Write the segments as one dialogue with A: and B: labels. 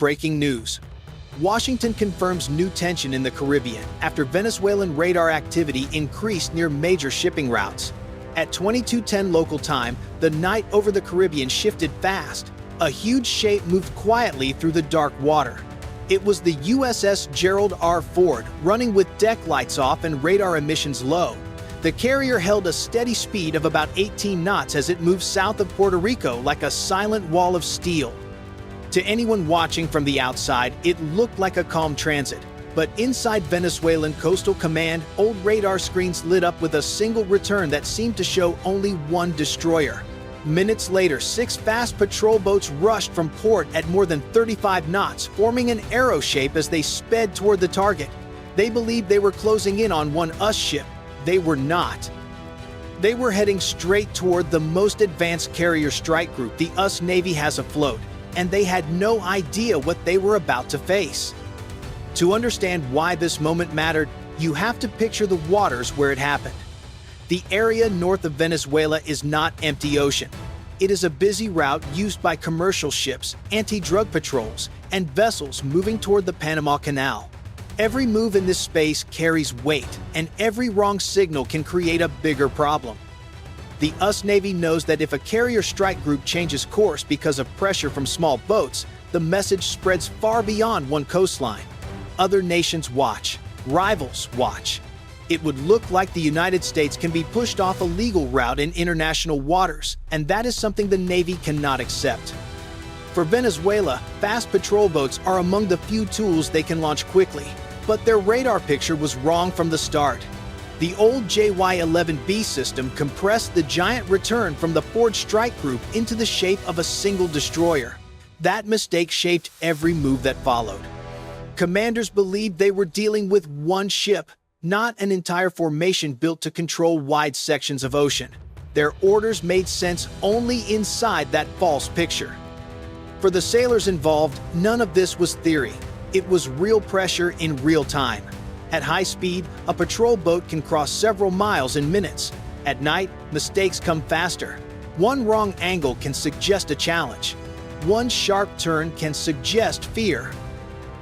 A: Breaking news. Washington confirms new tension in the Caribbean after Venezuelan radar activity increased near major shipping routes. At 22:10 local time, the night over the Caribbean shifted fast. A huge shape moved quietly through the dark water. It was the USS Gerald R Ford, running with deck lights off and radar emissions low. The carrier held a steady speed of about 18 knots as it moved south of Puerto Rico like a silent wall of steel. To anyone watching from the outside, it looked like a calm transit. But inside Venezuelan Coastal Command, old radar screens lit up with a single return that seemed to show only one destroyer. Minutes later, 6 fast patrol boats rushed from port at more than 35 knots, forming an arrow shape as they sped toward the target. They believed they were closing in on one US ship. They were not. They were heading straight toward the most advanced carrier strike group the US Navy has afloat, and they had no idea what they were about to face. To understand why this moment mattered, you have to picture the waters where it happened. The area north of Venezuela is not empty ocean. It is a busy route used by commercial ships, anti-drug patrols, and vessels moving toward the Panama Canal. Every move in this space carries weight, and every wrong signal can create a bigger problem. The US Navy knows that if a carrier strike group changes course because of pressure from small boats, the message spreads far beyond one coastline. Other nations watch. Rivals watch. It would look like the United States can be pushed off a legal route in international waters, and that is something the Navy cannot accept. For Venezuela, fast patrol boats are among the few tools they can launch quickly, but their radar picture was wrong from the start. The old JY-11B system compressed the giant return from the Ford strike group into the shape of a single destroyer. That mistake shaped every move that followed. Commanders believed they were dealing with one ship, not an entire formation built to control wide sections of ocean. Their orders made sense only inside that false picture. For the sailors involved, none of this was theory. It was real pressure in real time. At high speed, a patrol boat can cross several miles in minutes. At night, mistakes come faster. One wrong angle can suggest a challenge. One sharp turn can suggest fear.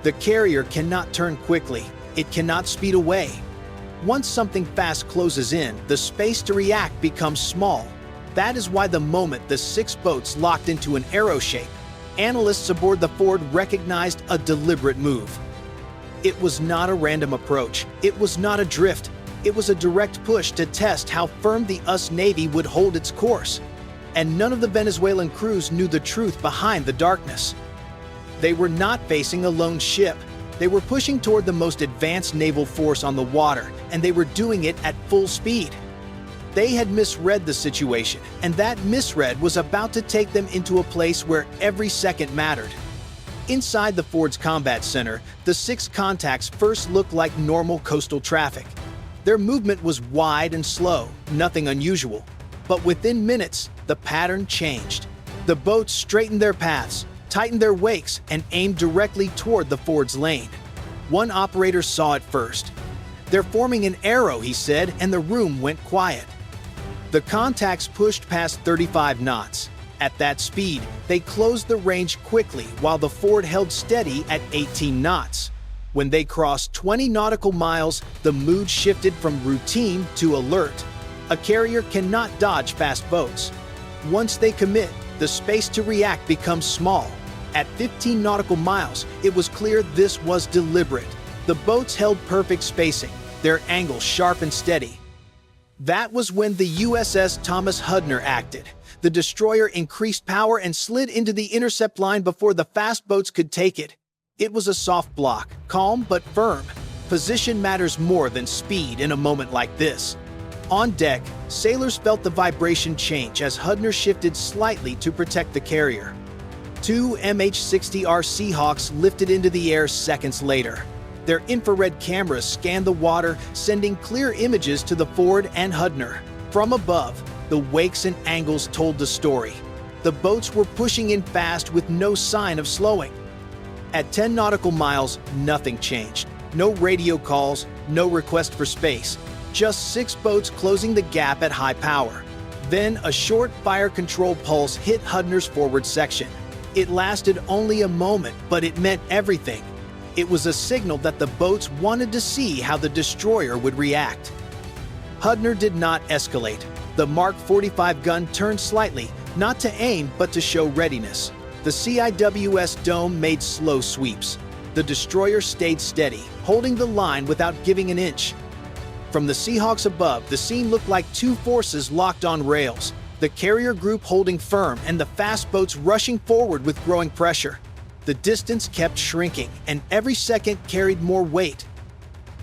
A: The carrier cannot turn quickly. It cannot speed away. Once something fast closes in, the space to react becomes small. That is why the moment the 6 boats locked into an arrow shape, analysts aboard the Ford recognized a deliberate move. It was not a random approach. It was not a drift. It was a direct push to test how firm the US Navy would hold its course. And none of the Venezuelan crews knew the truth behind the darkness. They were not facing a lone ship. They were pushing toward the most advanced naval force on the water, and they were doing it at full speed. They had misread the situation, and that misread was about to take them into a place where every second mattered. Inside the Ford's combat center, the 6 contacts first looked like normal coastal traffic. Their movement was wide and slow, nothing unusual. But within minutes, the pattern changed. The boats straightened their paths, tightened their wakes, and aimed directly toward the Ford's lane. One operator saw it first. "They're forming an arrow," he said, and the room went quiet. The contacts pushed past 35 knots. At that speed, they closed the range quickly while the Ford held steady at 18 knots. When they crossed 20 nautical miles, the mood shifted from routine to alert. A carrier cannot dodge fast boats. Once they commit, the space to react becomes small. At 15 nautical miles, it was clear this was deliberate. The boats held perfect spacing, their angles sharp and steady. That was when the USS Thomas Hudner acted. The destroyer increased power and slid into the intercept line before the fast boats could take it. It was a soft block, calm but firm. Position matters more than speed in a moment like this. On deck, sailors felt the vibration change as Hudner shifted slightly to protect the carrier. 2 MH-60R Seahawks lifted into the air seconds later. Their infrared cameras scanned the water, sending clear images to the Ford and Hudner. From above, the wakes and angles told the story. The boats were pushing in fast with no sign of slowing. At 10 nautical miles, nothing changed. No radio calls, no request for space. Just 6 boats closing the gap at high power. Then a short fire control pulse hit Hudner's forward section. It lasted only a moment, but it meant everything. It was a signal that the boats wanted to see how the destroyer would react. Hudner did not escalate. The Mark 45 gun turned slightly, not to aim but to show readiness. The CIWS dome made slow sweeps. The destroyer stayed steady, holding the line without giving an inch. From the Seahawks above, the scene looked like two forces locked on rails, the carrier group holding firm and the fast boats rushing forward with growing pressure. The distance kept shrinking, and every second carried more weight.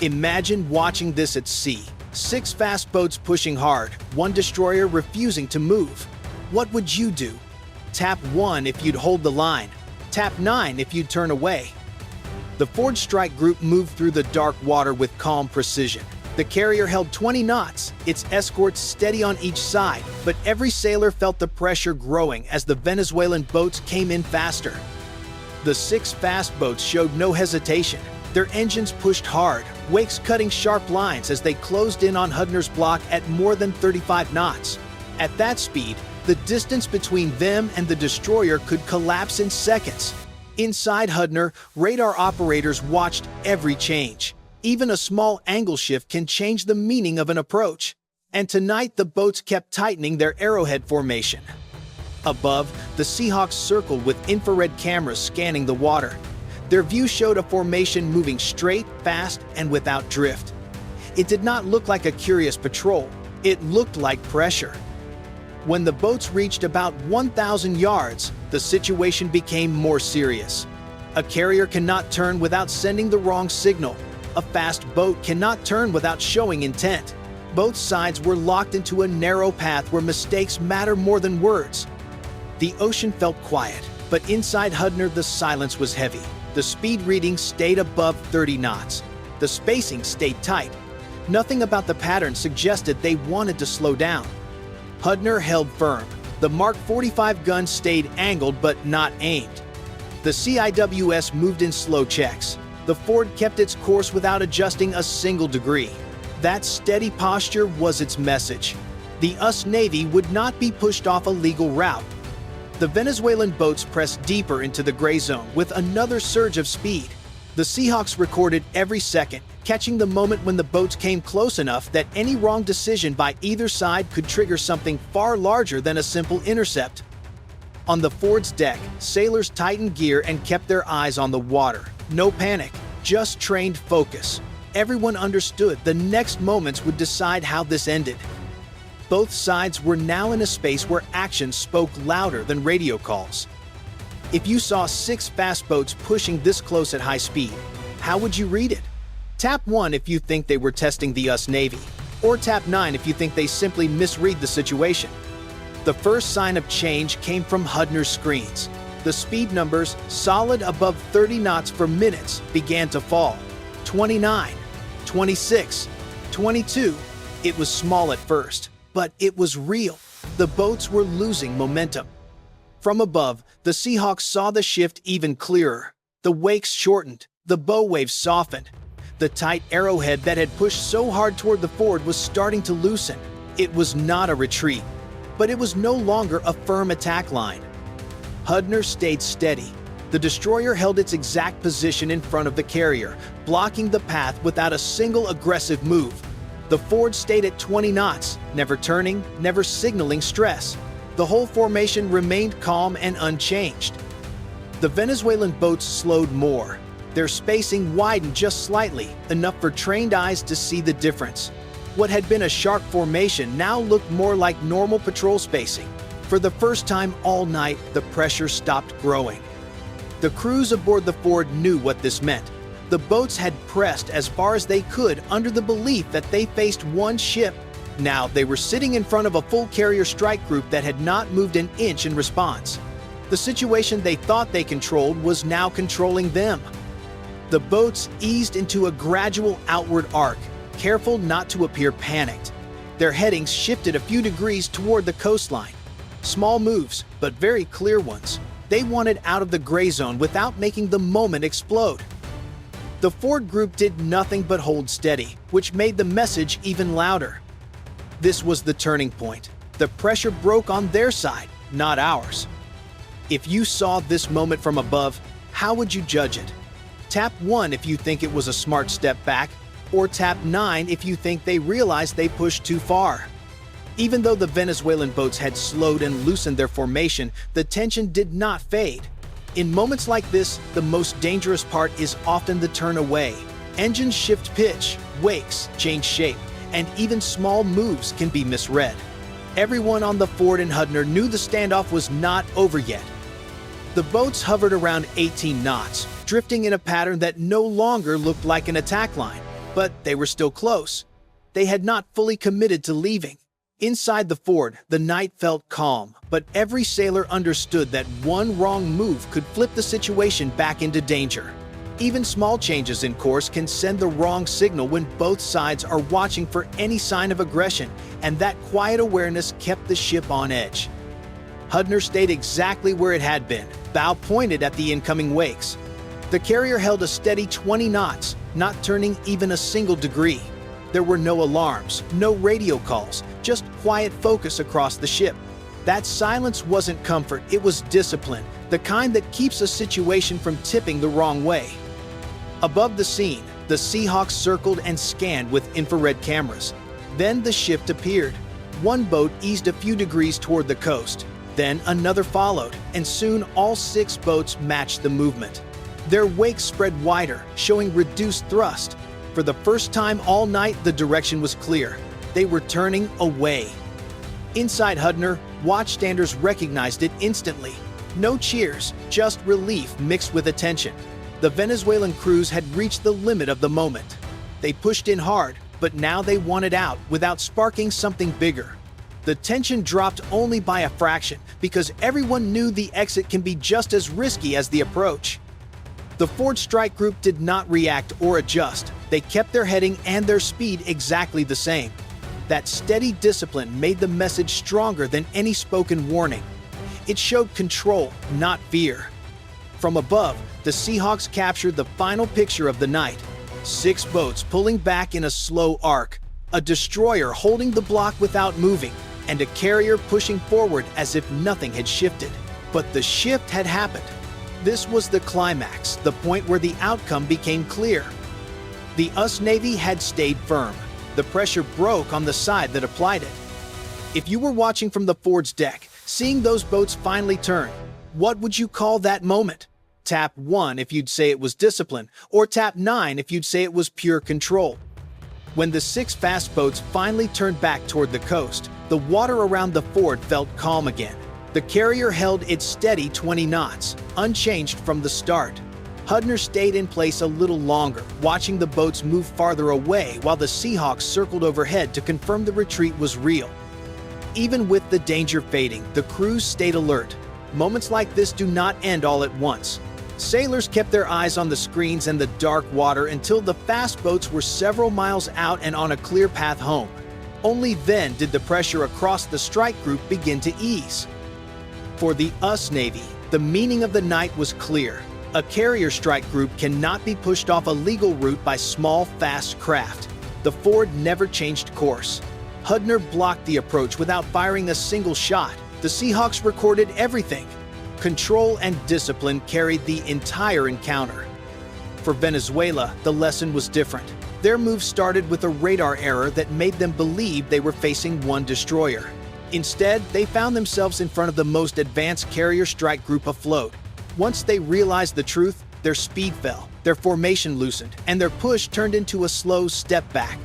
A: Imagine watching this at sea. 6 fast boats pushing hard, 1 destroyer refusing to move. What would you do? Tap 1 if you'd hold the line. Tap 9 if you'd turn away. The Ford strike group moved through the dark water with calm precision. The carrier held 20 knots, its escorts steady on each side, but every sailor felt the pressure growing as the Venezuelan boats came in faster. The 6 fast boats showed no hesitation. Their engines pushed hard, wakes cutting sharp lines as they closed in on Hudner's block at more than 35 knots. At that speed, the distance between them and the destroyer could collapse in seconds. Inside Hudner, radar operators watched every change. Even a small angle shift can change the meaning of an approach. And tonight, the boats kept tightening their arrowhead formation. Above, the Seahawks circled with infrared cameras scanning the water. Their view showed a formation moving straight, fast, and without drift. It did not look like a curious patrol. It looked like pressure. When the boats reached about 1,000 yards, the situation became more serious. A carrier cannot turn without sending the wrong signal. A fast boat cannot turn without showing intent. Both sides were locked into a narrow path where mistakes matter more than words. The ocean felt quiet, but inside Hudner the silence was heavy. The speed reading stayed above 30 knots. The spacing stayed tight. Nothing about the pattern suggested they wanted to slow down. Hudner held firm. The Mark 45 gun stayed angled but not aimed. The CIWS moved in slow checks. The Ford kept its course without adjusting a single degree. That steady posture was its message. The US Navy would not be pushed off a legal route. The Venezuelan boats pressed deeper into the gray zone with another surge of speed. The Seahawks recorded every second, catching the moment when the boats came close enough that any wrong decision by either side could trigger something far larger than a simple intercept. On the Ford's deck, sailors tightened gear and kept their eyes on the water. No panic, just trained focus. Everyone understood the next moments would decide how this ended. Both sides were now in a space where action spoke louder than radio calls. If you saw 6 fast boats pushing this close at high speed, how would you read it? Tap 1 if you think they were testing the US Navy, or tap 9 if you think they simply misread the situation. The first sign of change came from Hudner's screens. The speed numbers, solid above 30 knots for minutes, began to fall. 29, 26, 22. It was small at first, but it was real. The boats were losing momentum. From above, the Seahawks saw the shift even clearer. The wakes shortened, the bow waves softened. The tight arrowhead that had pushed so hard toward the Ford was starting to loosen. It was not a retreat, but it was no longer a firm attack line. Hudner stayed steady. The destroyer held its exact position in front of the carrier, blocking the path without a single aggressive move. The Ford stayed at 20 knots, never turning, never signaling stress. The whole formation remained calm and unchanged. The Venezuelan boats slowed more. Their spacing widened just slightly, enough for trained eyes to see the difference. What had been a sharp formation now looked more like normal patrol spacing. For the first time all night, the pressure stopped growing. The crews aboard the Ford knew what this meant. The boats had pressed as far as they could under the belief that they faced one ship. Now they were sitting in front of a full carrier strike group that had not moved an inch in response. The situation they thought they controlled was now controlling them. The boats eased into a gradual outward arc, careful not to appear panicked. Their headings shifted a few degrees toward the coastline. Small moves, but very clear ones. They wanted out of the gray zone without making the moment explode. The Ford group did nothing but hold steady, which made the message even louder. This was the turning point. The pressure broke on their side, not ours. If you saw this moment from above, how would you judge it? Tap 1 if you think it was a smart step back, or tap 9 if you think they realized they pushed too far. Even though the Venezuelan boats had slowed and loosened their formation, the tension did not fade. In moments like this, the most dangerous part is often the turn away. Engines shift pitch, wakes change shape, and even small moves can be misread. Everyone on the Ford and Hudner knew the standoff was not over yet. The boats hovered around 18 knots, drifting in a pattern that no longer looked like an attack line, but they were still close. They had not fully committed to leaving. Inside the Ford, the night felt calm, but every sailor understood that one wrong move could flip the situation back into danger. Even small changes in course can send the wrong signal when both sides are watching for any sign of aggression, and that quiet awareness kept the ship on edge. Hudner stayed exactly where it had been, bow pointed at the incoming wakes. The carrier held a steady 20 knots, not turning even a single degree. There were no alarms, no radio calls, just quiet focus across the ship. That silence wasn't comfort, it was discipline, the kind that keeps a situation from tipping the wrong way. Above the scene, the Seahawks circled and scanned with infrared cameras. Then the shift appeared. One boat eased a few degrees toward the coast. Then another followed, and soon all 6 boats matched the movement. Their wakes spread wider, showing reduced thrust. For the first time all night, the direction was clear. They were turning away. Inside Hudner, watchstanders recognized it instantly. No cheers, just relief mixed with attention. The Venezuelan crews had reached the limit of the moment. They pushed in hard, but now they wanted out without sparking something bigger. The tension dropped only by a fraction because everyone knew the exit can be just as risky as the approach. The Ford strike group did not react or adjust. They kept their heading and their speed exactly the same. That steady discipline made the message stronger than any spoken warning. It showed control, not fear. From above, the Seahawks captured the final picture of the night. 6 boats pulling back in a slow arc, a destroyer holding the block without moving, and a carrier pushing forward as if nothing had shifted. But the shift had happened. This was the climax, the point where the outcome became clear. The US Navy had stayed firm. The pressure broke on the side that applied it. If you were watching from the Ford's deck, seeing those boats finally turn, what would you call that moment? Tap 1 if you'd say it was discipline, or tap 9 if you'd say it was pure control. When the 6 fast boats finally turned back toward the coast, the water around the Ford felt calm again. The carrier held its steady 20 knots, unchanged from the start. Hudner stayed in place a little longer, watching the boats move farther away while the Seahawks circled overhead to confirm the retreat was real. Even with the danger fading, the crews stayed alert. Moments like this do not end all at once. Sailors kept their eyes on the screens and the dark water until the fast boats were several miles out and on a clear path home. Only then did the pressure across the strike group begin to ease. For the US Navy, the meaning of the night was clear. A carrier strike group cannot be pushed off a legal route by small, fast craft. The Ford never changed course. Hudner blocked the approach without firing a single shot. The Seahawks recorded everything. Control and discipline carried the entire encounter. For Venezuela, the lesson was different. Their move started with a radar error that made them believe they were facing one destroyer. Instead, they found themselves in front of the most advanced carrier strike group afloat. Once they realized the truth, their speed fell, their formation loosened, and their push turned into a slow step back.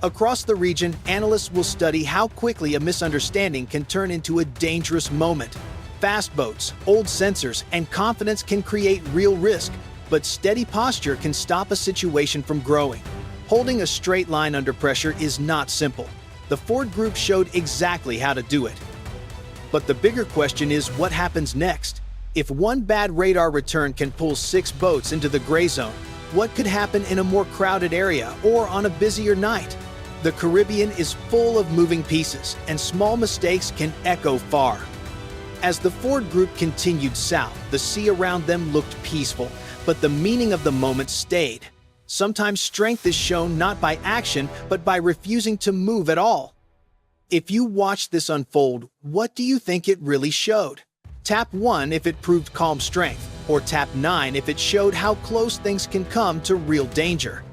A: Across the region, analysts will study how quickly a misunderstanding can turn into a dangerous moment. Fast boats, old sensors, and confidence can create real risk, but steady posture can stop a situation from growing. Holding a straight line under pressure is not simple. The Ford Group showed exactly how to do it. But the bigger question is what happens next? If one bad radar return can pull 6 boats into the gray zone, what could happen in a more crowded area or on a busier night? The Caribbean is full of moving pieces, and small mistakes can echo far. As the Ford Group continued south, the sea around them looked peaceful, but the meaning of the moment stayed. Sometimes strength is shown not by action, but by refusing to move at all. If you watched this unfold, what do you think it really showed? Tap 1 if it proved calm strength, or tap 9 if it showed how close things can come to real danger.